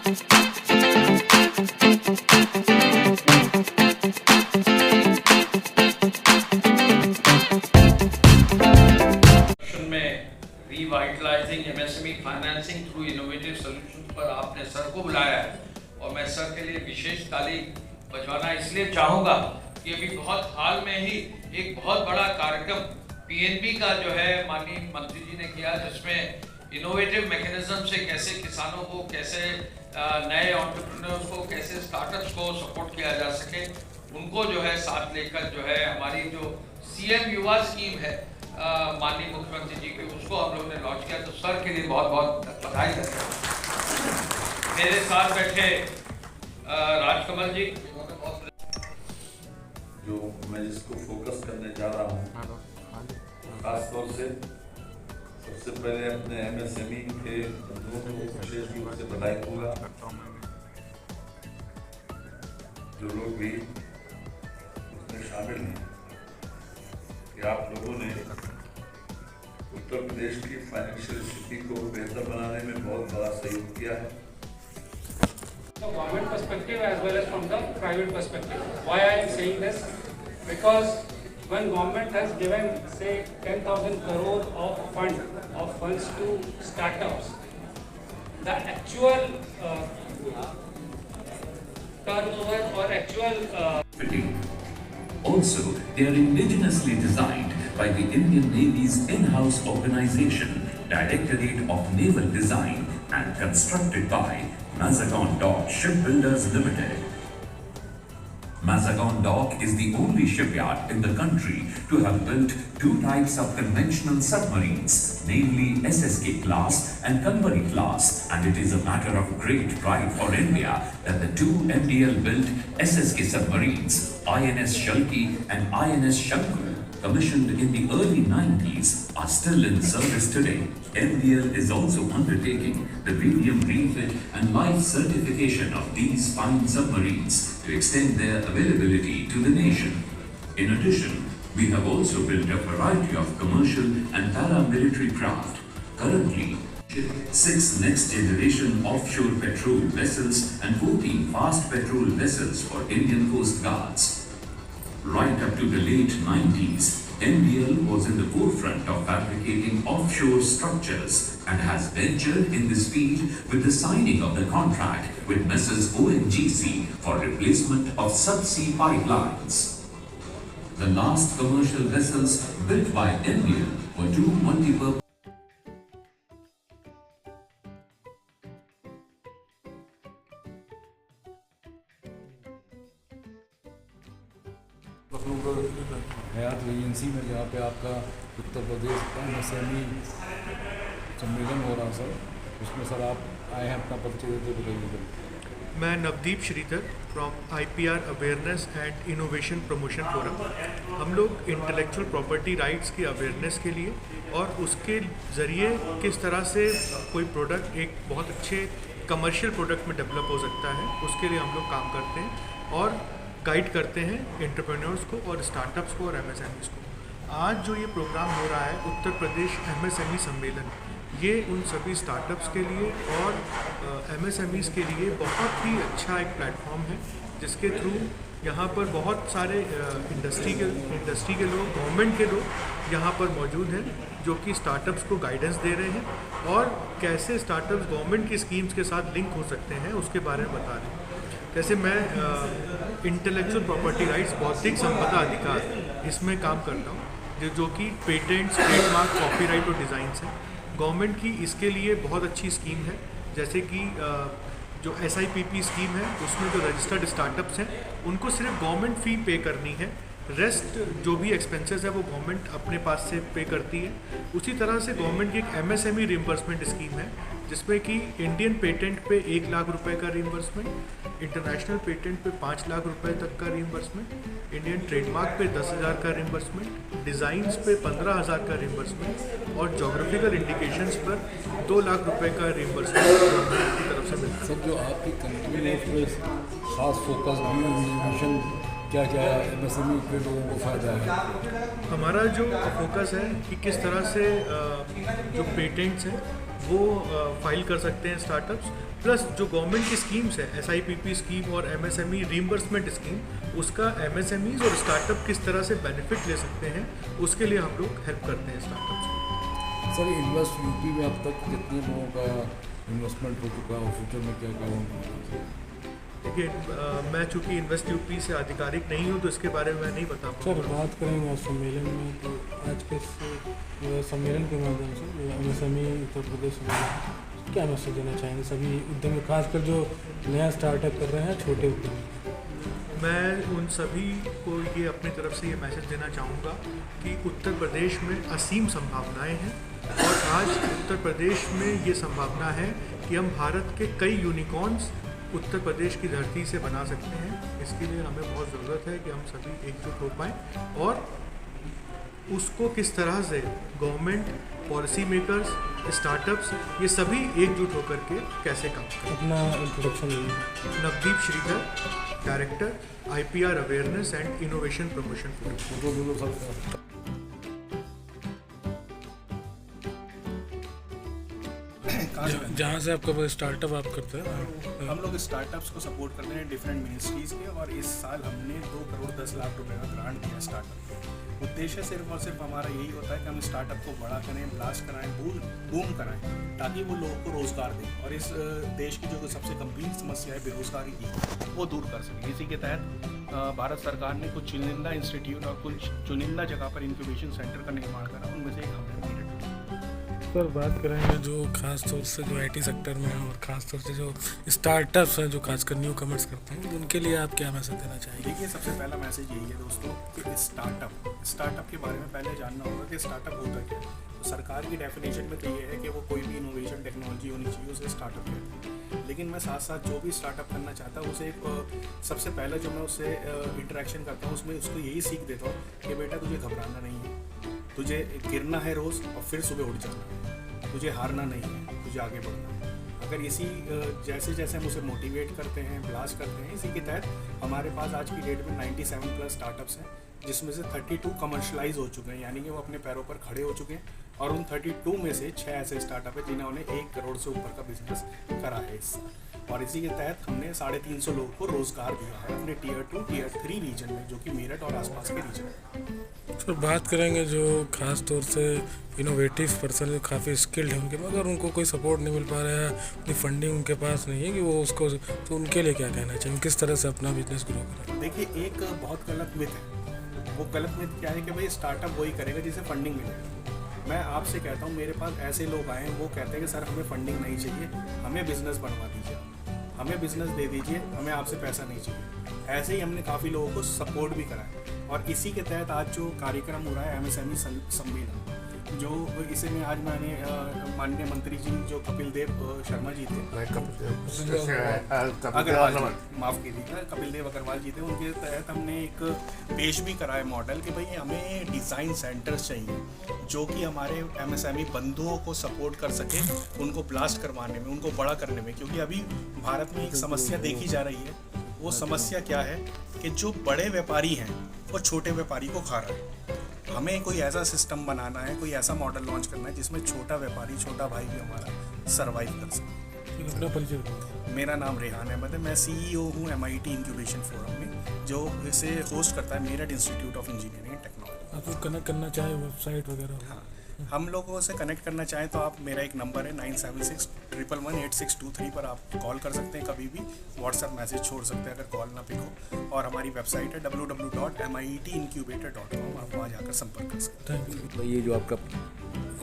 Revitalising MSME financing through innovative solutions पर आपने sir को बुलाया है और मैं सर के लिए विशेष ताली बजवाना इसलिए चाहूँगा कि अभी बहुत हाल में ही एक बहुत बड़ा कार्यक्रम पीएनबी का जो है माननीय मंत्री जी ने किया, जिसमें इनोवेटिव मैकेनिज्म से कैसे किसानों को, कैसे नए एंटरप्रेन्योर्स को, कैसे स्टार्टअप्स को सपोर्ट किया जा सके, उनको जो है साथ लेकर जो है हमारी जो सीएम युवा स्कीम है माननीय मुख्यमंत्री जी के, उसको हम लोगों ने लॉन्च किया। तो सर के लिए बहुत बहुत बधाई देते हैं। मेरे साथ बैठे राजकमल जी, जो मैं जिसको फोकस करने जा रहा हूँ, खास तौर से सबसे पहले अपने एमएसएमई के बंधुओं को विशेष रूप से बधाई दूंगा। जो लोग भी उसमें शामिल हैं कि आप लोगों ने उत्तर प्रदेश की फाइनेंशियल स्थिति को बेहतर बनाने में बहुत बड़ा सहयोग किया है। The government perspective as well as from the private perspective. Why I am saying this? Because when government has given say 10,000 crore of funds to startups, the actual turnover or actual Also, they are indigenously designed by the Indian Navy's in-house organization, Directorate of Naval Design, and constructed by Mazagon Dock Shipbuilders Limited. Mazagon Dock is the only shipyard in the country to have built two types of conventional submarines, namely SSK class and Kalvari class, and it is a matter of great pride for India that the two MDL-built SSK submarines, INS Shalki and INS Shankur, commissioned in the early 90s, are still in service today. MDL is also undertaking the medium refit and life certification of these fine submarines to extend their availability to the nation. In addition, we have also built a variety of commercial and paramilitary craft. Currently, 6 next-generation offshore patrol vessels and 14 fast patrol vessels for Indian Coast Guards. Right up to the late 90s, MDL was in the forefront of fabricating offshore structures and has ventured in this field with the signing of the contract with Messrs ONGC for replacement of subsea pipelines. The last commercial vessels built by MDL were two multi-purpose हयात agency में जहाँ पे आपका उत्तर प्रदेश का MSME सम्मेलन हो रहा sir, उसमें सर आप आए हैं, अपना परिचय देते बताइए। मैं Navdeep Shridhar from IPR awareness and innovation promotion forum. हम लोग इंटेलेक्चुअल प्रॉपर्टी राइट्स की अवेयरनेस के लिए और उसके ज़रिए किस तरह से कोई प्रोडक्ट एक बहुत अच्छे कमर्शियल प्रोडक्ट में डेवलप हो सकता है, उसके लिए हम लोग काम करते हैं और गाइड करते हैं एंटरप्रेन्योर्स को और स्टार्टअप्स को और एमएसएमईज़ को। आज जो ये प्रोग्राम हो रहा है उत्तर प्रदेश एमएसएमई सम्मेलन, ये उन सभी स्टार्टअप्स के लिए और एमएसएमईज़ के लिए बहुत ही अच्छा एक प्लेटफॉर्म है, जिसके थ्रू यहाँ पर बहुत सारे इंडस्ट्री के लोग, गवर्नमेंट के लोग यहाँ पर मौजूद हैं, जो कि स्टार्टअप्स को गाइडेंस दे रहे हैं और कैसे स्टार्टअप्स गवर्नमेंट की स्कीम्स के साथ लिंक हो सकते हैं उसके बारे में बता रहे हैं। जैसे मैं इंटेलेक्चुअल प्रॉपर्टी राइट्स, बौद्धिक संपदा अधिकार, इसमें काम करता हूँ, जो कि पेटेंट्स, ट्रेडमार्क, कॉपीराइट और डिज़ाइंस हैं। गवर्नमेंट की इसके लिए बहुत अच्छी स्कीम है, जैसे कि जो SIPP स्कीम है, उसमें जो रजिस्टर्ड स्टार्टअप्स हैं उनको सिर्फ गवर्नमेंट फ़ी पे करनी है, रेस्ट जो भी एक्सपेंसेस है वो गवर्नमेंट अपने पास से पे करती है। उसी तरह से गवर्नमेंट की एक MSME रिम्बर्समेंट स्कीम है, जिसमें कि इंडियन पेटेंट पे 1 लाख रुपए का रिम्बर्समेंट, इंटरनेशनल पेटेंट पे 5 लाख रुपए तक का रिम्बर्समेंट, इंडियन ट्रेडमार्क पे 10,000 का रिम्बर्समेंट, डिज़ाइंस पे 15,000 का रिम्बर्समेंट और जोग्राफिकल इंडिकेशंस पर 2 लाख रुपए का रिम्बर्समेंट गवर्नमेंट की तरफ से मिलता है। सर, जो आपकी कंपनी है उस पर खास फोकस मिशन क्या है, एमएसएमई के लोगों को फ़ायदा है? हमारा जो फोकस है कि किस तरह से जो पेटेंट्स हैं वो फाइल कर सकते हैं स्टार्टअप्स। प्लस जो गवर्नमेंट की स्कीम्स है, SIPP स्कीम और MSME रीइंबर्समेंट स्कीम, उसका MSMEs और स्टार्टअप किस तरह से बेनिफिट ले सकते हैं, उसके लिए हम लोग हेल्प करते हैं स्टार्टअप्स को। सर इन्वेस्ट यूपी में अब तक कितने लोगों का इन्वेस्टमेंट हो चुका है और फ्यूचर में क्या क्या होगा? देखिए, मैं चूँकि इन्वेस्ट यूपी से आधिकारिक नहीं हूँ तो इसके बारे में मैं नहीं बता सर पाऊँगा। बात करेंगे आज सम्मेलन में, तो आज के इस सम्मेलन के माध्यम से MSME उत्तर प्रदेश में क्या मैसेज देना चाहेंगे सभी उद्यमी, खासकर जो नया स्टार्टअप कर रहे हैं, छोटे उद्यमी? मैं उन सभी को ये अपनी तरफ से ये मैसेज देना चाहूँगा कि उत्तर प्रदेश में असीम संभावनाएं हैं और आज उत्तर प्रदेश में ये संभावना है कि हम भारत के कई यूनिकॉर्न्स उत्तर प्रदेश की धरती से बना सकते हैं। इसके लिए हमें बहुत ज़रूरत है कि हम सभी एकजुट हो पाएँ और उसको किस तरह से गवर्नमेंट, पॉलिसी मेकर्स, स्टार्टअप्स, ये सभी एकजुट होकर के कैसे काम करें। अपना इंट्रोडक्शन दीजिए। Navdeep Shridhar, director IPR awareness and innovation promotion forum. जहाँ से आपका स्टार्टअप आप करते हैं? हम लोग स्टार्टअप्स को सपोर्ट करते हैं डिफरेंट मिनिस्ट्रीज़ के, और इस साल हमने 2 करोड़ 10 लाख रुपए का ग्रांट दिया स्टार्टअप को। उद्देश्य सिर्फ और सिर्फ हमारा यही होता है कि हम स्टार्टअप को बड़ा करें, ब्लास्ट कराएं, बूम कराएं, ताकि वो लोगों को रोज़गार दें और इस देश की जो सबसे गंभीर समस्या है बेरोज़गारी की, वो दूर कर सकें। इसी के तहत भारत सरकार ने कुछ चुनिंदा इंस्टीट्यूट और कुछ चुनिंदा जगह पर इंक्यूबेशन सेंटर का निर्माण करा, उनमें से एक हमने मीरठ। सर बात करेंगे जो खास तौर से जो IT सेक्टर में है और खास तौर से जो स्टार्टअप्स हैं, जो खासकर न्यू कमर्स करते हैं, उनके लिए आप क्या मैसेज देना चाहेंगे? देखिए, सबसे पहला मैसेज यही है दोस्तों कि स्टार्टअप के बारे में पहले जानना होगा कि स्टार्टअप होता क्या है। तो सरकार की डेफिनेशन में तो ये है कि वो कोई भी इनोवेशन टेक्नोलॉजी होनी चाहिए, उसे स्टार्टअप कहते हैं। लेकिन मैं साथ साथ जो भी स्टार्टअप करना चाहता हूँ उसे सबसे पहले जो मैं उससे इंटरेक्शन करता हूँ उसमें उसको यही सीख देता हूँ कि बेटा तुझे घबराना नहीं है, तुझे गिरना है रोज़ और फिर सुबह उठ जाना है, तुझे हारना नहीं है, तुझे आगे बढ़ना है। अगर इसी जैसे जैसे हम उसे मोटिवेट करते हैं, ब्लास्ट करते हैं, इसी के तहत हमारे पास आज की डेट में 97+ स्टार्टअप्स हैं, जिसमें से 32 कमर्शलाइज हो चुके हैं, यानी कि वो अपने पैरों पर खड़े हो चुके हैं। और उन 32 में से 6 ऐसे स्टार्टअप है जिन्होंने 1 करोड़ से ऊपर का बिजनेस करा है इस साल। और इसी के तहत हमने 350 लोगों को रोज़गार दिया है अपने Tier 2, Tier 3 रीजन में, जो कि मेरठ और आसपास के रीजन है। सर बात करेंगे जो खास तौर से इनोवेटिव पर्सन जो काफ़ी स्किल्ड है उनके, मगर उनको कोई सपोर्ट नहीं मिल पा रहा है, उतनी फंडिंग उनके पास नहीं है कि वो उसको, तो उनके लिए क्या कहना चाहिए, किस तरह से अपना बिजनेस ग्रो करें? देखिए, एक बहुत गलत मिथ है। वो गलत मिथ क्या है कि भाई स्टार्टअप वही करेगा जिसे फंडिंग मिलेगी। मैं आपसे कहता हूँ, मेरे पास ऐसे लोग आए हैं वो कहते हैं कि सर हमें फंडिंग नहीं चाहिए, हमें बिज़नेस बनवा दीजिए, हमें बिज़नेस दे दीजिए, हमें आपसे पैसा नहीं चाहिए। ऐसे ही हमने काफ़ी लोगों को सपोर्ट भी करा है। और इसी के तहत आज जो कार्यक्रम हो रहा है MSME सम्मेलन, जो इसे में आज मैंने माननीय मंत्री जी जो कपिल देव शर्मा जी थे, माफ़ कीजिएगा, कपिल देव अग्रवाल जी थे, उनके तहत हमने एक पेश भी करा है मॉडल कि भाई हमें डिज़ाइन सेंटर्स चाहिए जो कि हमारे MSME बंधुओं को सपोर्ट कर सके, उनको ब्लास्ट करवाने में, उनको बड़ा करने में। क्योंकि अभी भारत में एक समस्या देखी जा रही है। वो समस्या क्या है कि जो बड़े व्यापारी हैं वो छोटे व्यापारी को खा रहा है। हमें कोई ऐसा सिस्टम बनाना है, कोई ऐसा मॉडल लॉन्च करना है जिसमें छोटा व्यापारी, छोटा भाई भी हमारा सर्वाइव कर सके। अपना परिचय। मेरा नाम रेहान अहमद है, मैं CEO हूँ MIT इंक्यूबेशन फोरम में, जो इसे होस्ट करता है Meerut institute of engineering and technology. आप कनेक्ट करना चाहें वेबसाइट वगैरह? हाँ, हम लोगों से कनेक्ट करना चाहें तो आप, मेरा एक नंबर है 9761118623 पर आप कॉल कर सकते हैं, कभी भी व्हाट्सएप मैसेज छोड़ सकते हैं अगर कॉल ना पिक हो। और हमारी वेबसाइट है www.mitincubator.com, आप वहाँ जाकर संपर्क कर सकते हैं। ये जो आपका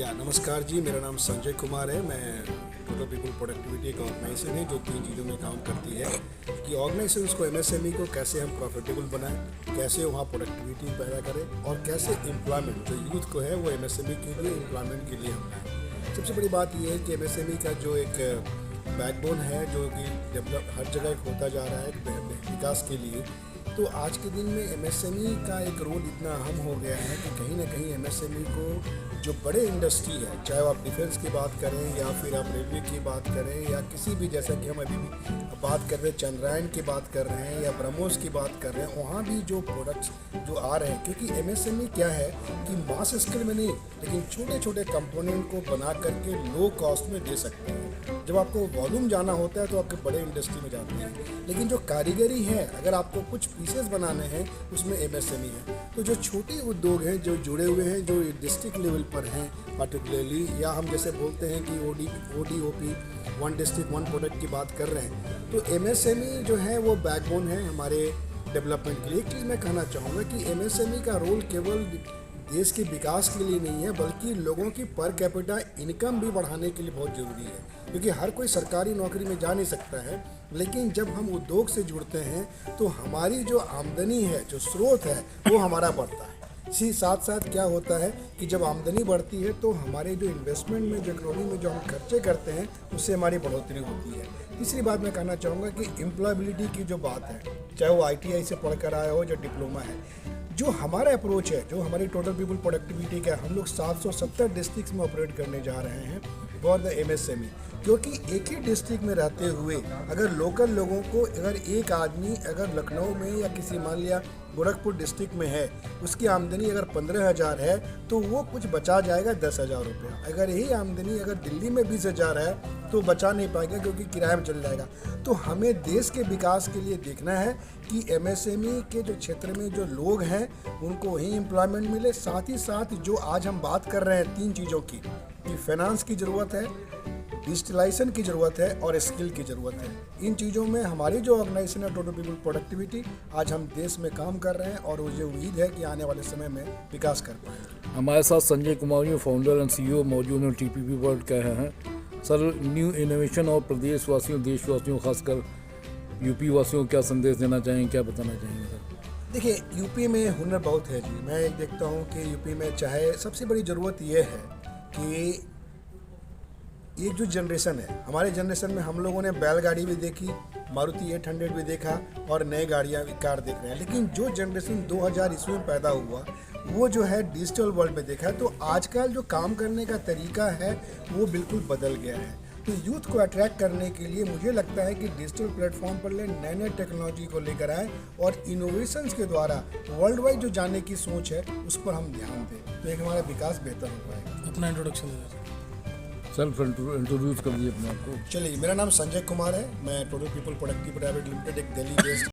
नमस्कार जी, मेरा नाम संजय कुमार है। मैं टोटल पीपल प्रोडक्टिविटी एक ऑर्गेनाइजेशन है जो 3 चीज़ों में काम करती है कि ऑर्गेनाइजेशन को, MSME को कैसे हम प्रॉफिटेबल बनाएं, कैसे वहाँ प्रोडक्टिविटी पैदा करें और कैसे एम्प्लॉयमेंट जो यूथ को है वो MSME के लिए एम्प्लॉयमेंट के लिए हम लाएं। सबसे बड़ी बात ये है कि MSME का जो एक बैकबोन है, जो कि डेवलप हर जगह होता जा रहा है विकास के लिए, तो आज के दिन में एमएसएमई का एक रोल इतना अहम हो गया है कि कहीं ना कहीं एमएसएमई को जो बड़े इंडस्ट्री है, चाहे आप डिफेंस की बात करें या फिर आप रेलवे की बात करें या किसी भी, जैसा कि हम अभी भी बात कर रहे हैं चंद्रयान की बात कर रहे हैं या ब्रह्मोस की बात कर रहे हैं, वहाँ भी जो प्रोडक्ट्स जो आ रहे हैं, क्योंकि एमएसएमई क्या है कि मास स्केल में नहीं लेकिन छोटे छोटे कंपोनेंट को बना करके लो कॉस्ट में दे सकते हैं। जब आपको वॉल्यूम जाना होता है तो आपके बड़े इंडस्ट्री में जाते हैं, लेकिन जो कारीगरी है, अगर आपको कुछ पीसेस बनाने हैं उसमें एमएसएमई है। तो जो छोटे उद्योग हैं जो जुड़े हुए हैं, जो डिस्ट्रिक्ट लेवल पर हैं पर्टिकुलरली, या हम जैसे बोलते हैं कि ODOP, one district one product की बात कर रहे हैं, तो एमएसएमई जो है वो बैकबोन है हमारे डेवलपमेंट के लिए। एक चीज़ मैं कहना चाहूँगा कि एमएसएमई का रोल केवल देश के विकास के लिए नहीं है, बल्कि लोगों की पर कैपिटा इनकम भी बढ़ाने के लिए बहुत ज़रूरी है, क्योंकि हर कोई सरकारी नौकरी में जा नहीं सकता है। लेकिन जब हम उद्योग से जुड़ते हैं तो हमारी जो आमदनी है, जो स्रोत है, वो हमारा बढ़ता है। इसी साथ साथ क्या होता है कि जब आमदनी बढ़ती है तो हमारे जो इन्वेस्टमेंट में, जो इकोनॉमी में जो हम खर्चे करते हैं, उससे हमारी बढ़ोतरी होती है। तीसरी बात मैं कहना चाहूँगा कि एम्प्लॉयबिलिटी की जो बात है, चाहे वो ITI से पढ़कर आया हो या डिप्लोमा है, जो हमारा अप्रोच है, जो हमारी टोटल पीपल प्रोडक्टिविटी का, हम लोग 770 डिस्ट्रिक्ट में ऑपरेट करने जा रहे हैं फॉर द MSME, क्योंकि एक ही डिस्ट्रिक्ट में रहते हुए अगर लोकल लोगों को, अगर एक आदमी अगर लखनऊ में या किसी मान लिया गोरखपुर डिस्ट्रिक्ट में है, उसकी आमदनी अगर 15,000 है तो वो कुछ बचा जाएगा 10,000 रुपया। अगर यही आमदनी अगर दिल्ली में 20,000 है तो बचा नहीं पाएगा, क्योंकि किराए में चल जाएगा। तो हमें देश के विकास के लिए देखना है कि MSME के जो क्षेत्र में जो लोग हैं उनको वहीं एम्प्लॉयमेंट मिले। साथ ही साथ जो आज हम बात कर रहे हैं 3 चीज़ों की, कि फाइनेंस की ज़रूरत है, डिजिटलाइजेशन की ज़रूरत है और स्किल की ज़रूरत है। इन चीज़ों में हमारी जो ऑर्गेनाइजेशन है टोटल पीपल प्रोडक्टिविटी, आज हम देश में काम कर रहे हैं और मुझे उम्मीद है कि आने वाले समय में विकास कर पाएंगे। हमारे साथ Sanjay Kumar ji, founder and CEO मौजूद हैं TPP वर्ल्ड कह रहे हैं। सर, न्यू इनोवेशन और प्रदेशवासियों, देशवासियों, खासकर यूपी वासियों को क्या संदेश देना चाहेंगे, क्या बताना चाहेंगे सर? देखिए, यूपी में हुनर बहुत है जी। मैं देखता हूँ कि यूपी में चाहे सबसे बड़ी ज़रूरत ये है कि ये जो जनरेशन है, हमारे जनरेशन में हम लोगों ने बैलगाड़ी भी देखी, मारुति 800 भी देखा और नए गाड़ियाँ कार देख रहे हैं, लेकिन जो जनरेशन 2000 ईस्वी में पैदा हुआ वो जो है डिजिटल वर्ल्ड में देखा है। तो आजकल जो काम करने का तरीका है वो बिल्कुल बदल गया है। तो यूथ को अट्रैक्ट करने के लिए मुझे लगता है कि डिजिटल प्लेटफॉर्म पर नए नए टेक्नोलॉजी को लेकर आए और इनोवेशंस के द्वारा वर्ल्ड वाइड जो जाने की सोच है उस पर हम ध्यान दें, तो एक हमारा विकास बेहतर हो पाएगा। अपना इंट्रोडक्शन सेल्फ इंट्रोड्यूस कर दिए अपने आप को। चलिए, मेरा नाम संजय कुमार है, मैं total people productive private limited एक दिल्ली बेस्ड